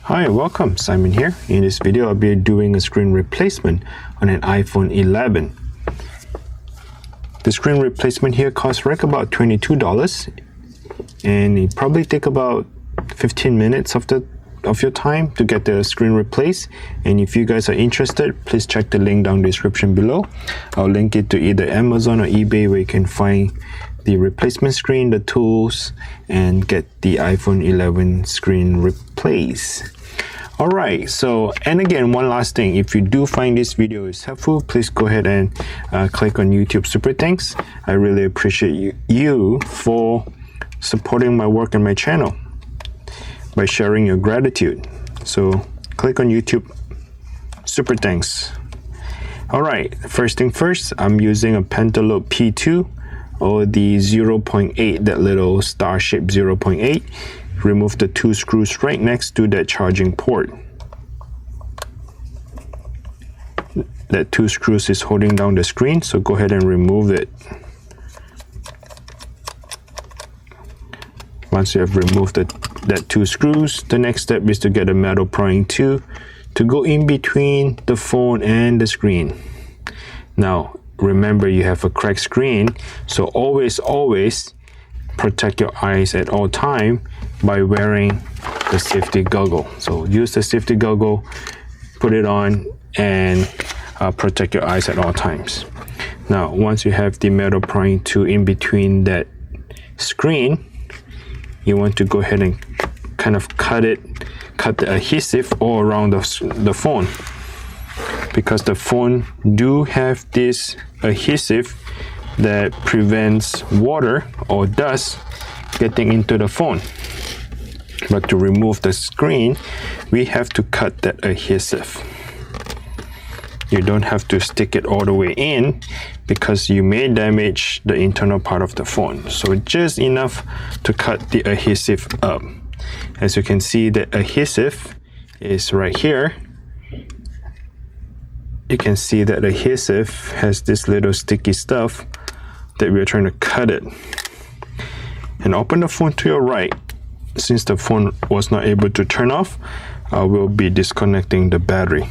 Hi, welcome. Simon here. In this video, I'll be doing a screen replacement on an iPhone 11. The screen replacement here costs right about $22, and it probably take about 15 minutes of your time to get the screen replaced. And if you guys are interested, please check the link down in the description below. I'll link it to either Amazon or eBay, where you can find the replacement screen, the tools, and get the iPhone 11 screen replaced. Alright, so, and again, one last thing, if you do find this video is helpful, please go ahead and click on YouTube Super Thanks. I really appreciate you for supporting my work and my channel by sharing your gratitude. So click on YouTube Super Thanks. Alright, first thing first, I'm using a Pentalobe P2 or the 0.8, that little star shape 0.8. Remove the two screws right next to that charging port. That two screws is holding down the screen, so go ahead and remove it. Once you have removed that two screws, the next step is to get a metal prying tool to go in between the phone and the screen. Now, remember, you have a cracked screen, so always protect your eyes at all time by wearing the safety goggle. So use the safety goggle, put it on, and protect your eyes at all times. Now, once you have the metal prying tool in between that screen, you want to go ahead and kind of cut the adhesive all around the phone, because the phone do have this adhesive that prevents water or dust getting into the phone. But to remove the screen, we have to cut that adhesive. You don't have to stick it all the way in, because you may damage the internal part of the phone. So just enough to cut the adhesive up. As you can see, the adhesive is right here. You can see that the adhesive has this little sticky stuff that we're trying to cut it. And open the phone to your right. Since the phone was not able to turn off, I will be disconnecting the battery.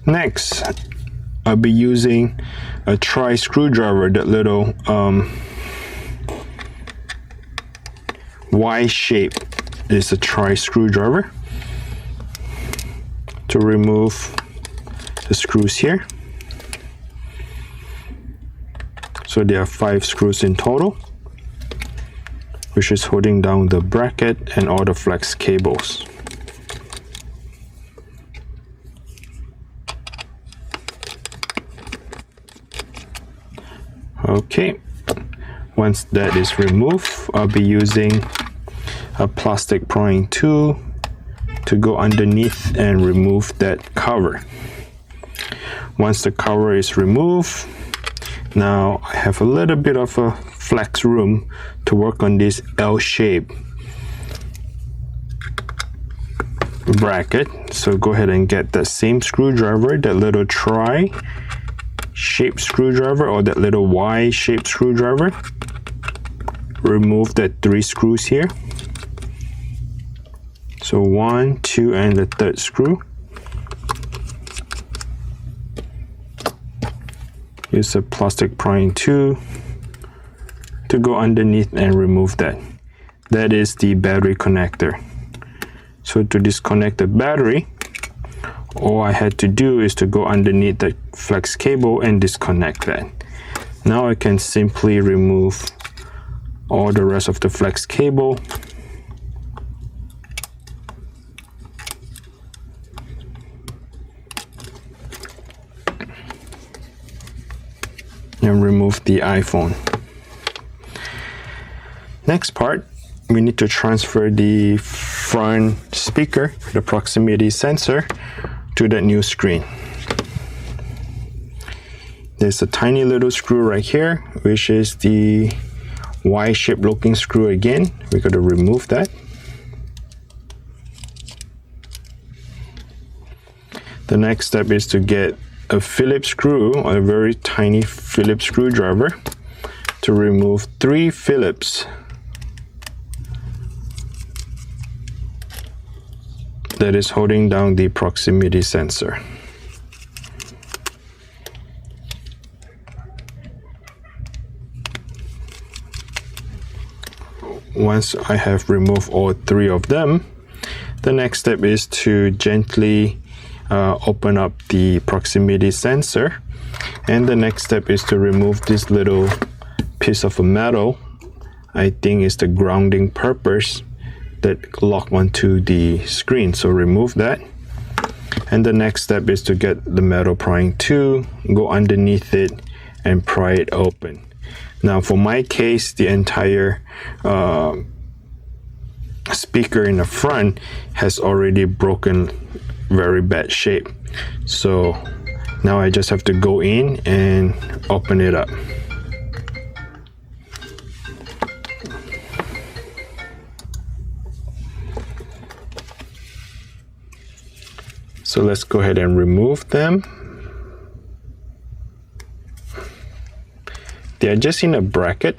Next, I'll be using a Pry screwdriver, that little Y shape is a Pry screwdriver, to remove the screws here. So there are 5 screws in total, which is holding down the bracket and all the flex cables. Okay, once that is removed, I'll be using a plastic prying tool to go underneath and remove that cover. Once the cover is removed, now I have a little bit of a flex room to work on this L-shape bracket. So go ahead and get that same screwdriver, that little Pry shaped screwdriver or that little Y shaped screwdriver. Remove that 3 screws here. So 1, 2, and the 3rd screw. Use a plastic prying tool to go underneath and remove that. That is the battery connector. So to disconnect the battery, all I had to do is to go underneath the flex cable and disconnect that. Now I can simply remove all the rest of the flex cable. And remove the iPhone. Next part, we need to transfer the front speaker, the proximity sensor, to that new screen. There's a tiny little screw right here, which is the Y-shaped looking screw again. We got to remove that. The next step is to get a Phillips screw, or a very tiny Phillips screwdriver, to remove 3 Phillips that is holding down the proximity sensor. Once I have removed all 3 of them, the next step is to gently open up the proximity sensor, and the next step is to remove this little piece of metal. I think it's the grounding purpose that lock onto the screen, so remove that. And the next step is to get the metal prying tool, go underneath it and pry it open. Now for my case, the entire speaker in the front has already broken very bad shape, so now I just have to go in and open it up. So let's go ahead and remove them. They are just in a bracket.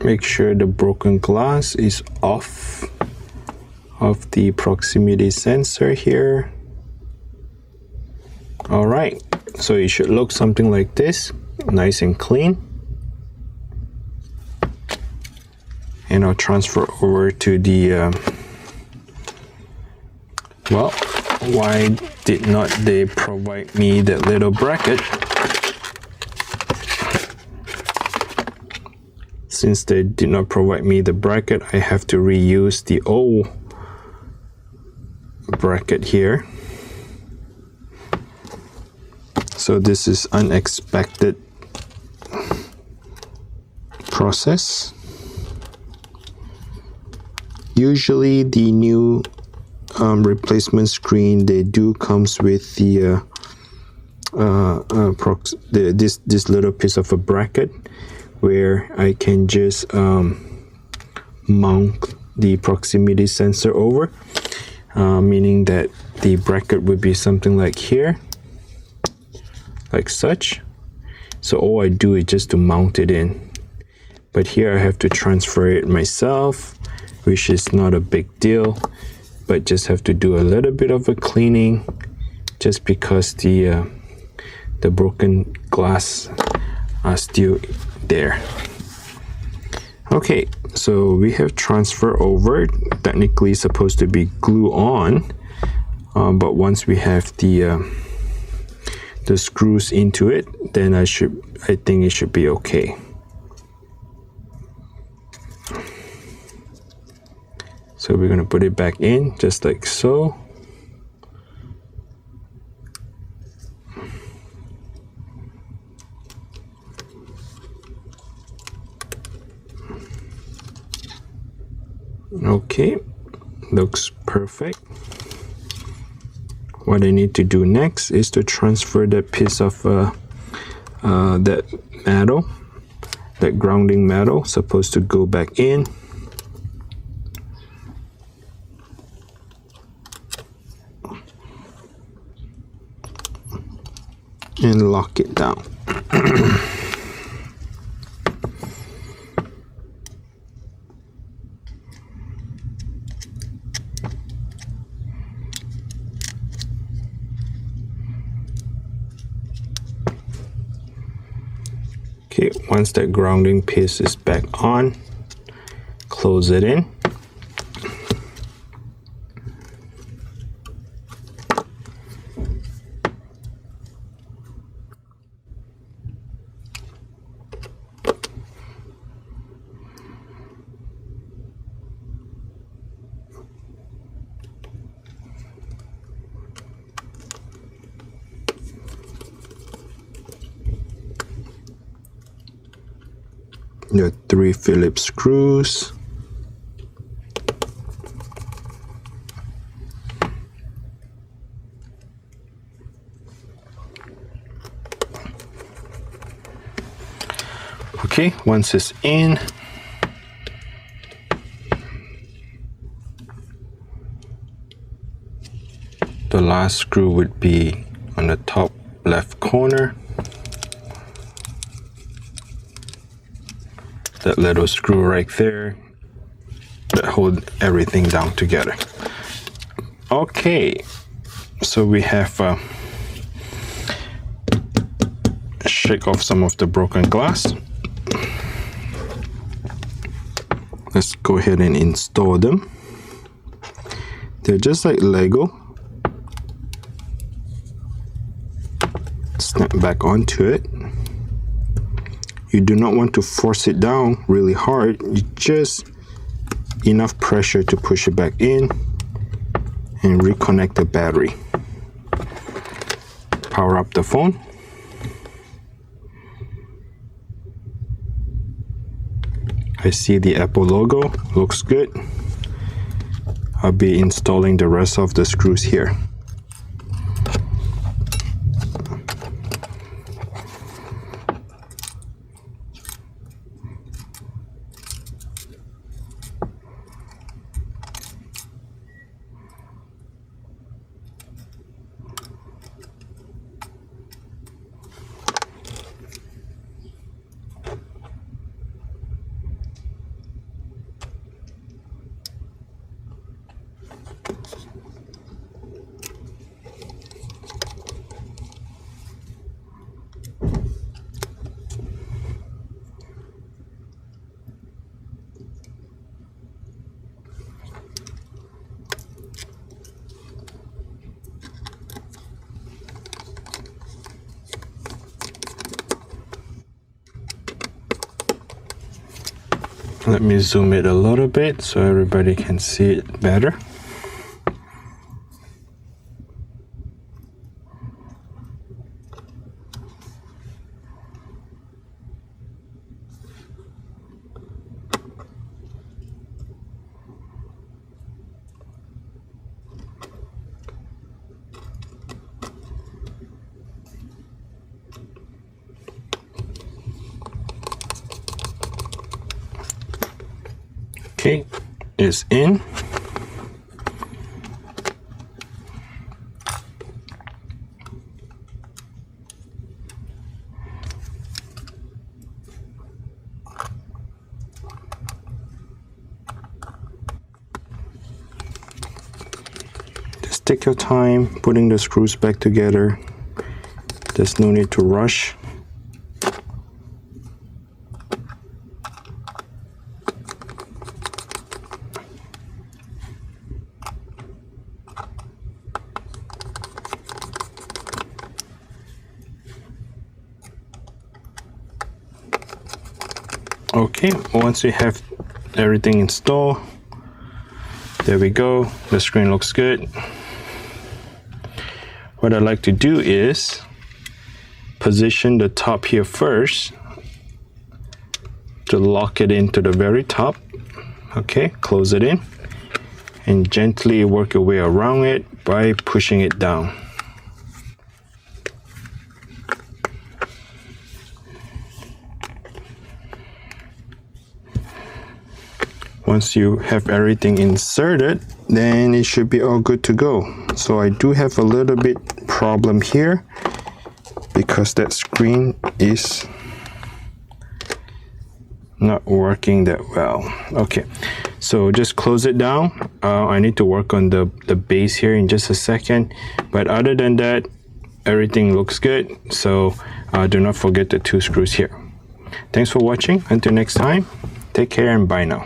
Make sure the broken glass is off of the proximity sensor here. All right, so it should look something like this, nice and clean. And I'll transfer over to the well, why did not they provide me that little bracket? Since they did not provide me the bracket, I have to reuse the old bracket here. So this is unexpected process. Usually the new replacement screen, they do comes with the this little piece of a bracket where I can just mount the proximity sensor over, meaning that the bracket would be something like here, like such. So all I do is just to mount it in, but here I have to transfer it myself, which is not a big deal, but just have to do a little bit of a cleaning just because the broken glass are still there. Okay, so we have transfer over. Technically supposed to be glue on, but once we have the screws into it, then I think it should be okay. So we're going to put it back in just like so. Okay, looks perfect. What I need to do next is to transfer that piece of that metal, that grounding metal, supposed to go back in. And lock it down. Okay, once that grounding piece is back on, close it in. your 3 Phillips screws. Okay, once it's in, the last screw would be on the top left corner. That little screw right there that hold everything down together. Okay, so we have shake off some of the broken glass. Let's go ahead and install them. They're just like Lego. Snap back onto it. You do not want to force it down really hard. You just enough pressure to push it back in and reconnect the battery. Power up the phone. I see the Apple logo, looks good. I'll be installing the rest of the screws here. Let me zoom it a little bit so everybody can see it better. Okay, it's in. Just take your time putting the screws back together. There's no need to rush. Okay, once we have everything installed, there we go. The screen looks good. What I like to do is position the top here first to lock it into the very top. Okay, close it in and gently work your way around it by pushing it down. Once you have everything inserted, then it should be all good to go. So I do have a little bit problem here because that screen is not working that well. Okay, so just close it down. I need to work on the base here in just a second, but other than that, everything looks good. So do not forget the 2 screws here. Thanks for watching. Until next time, take care and bye now.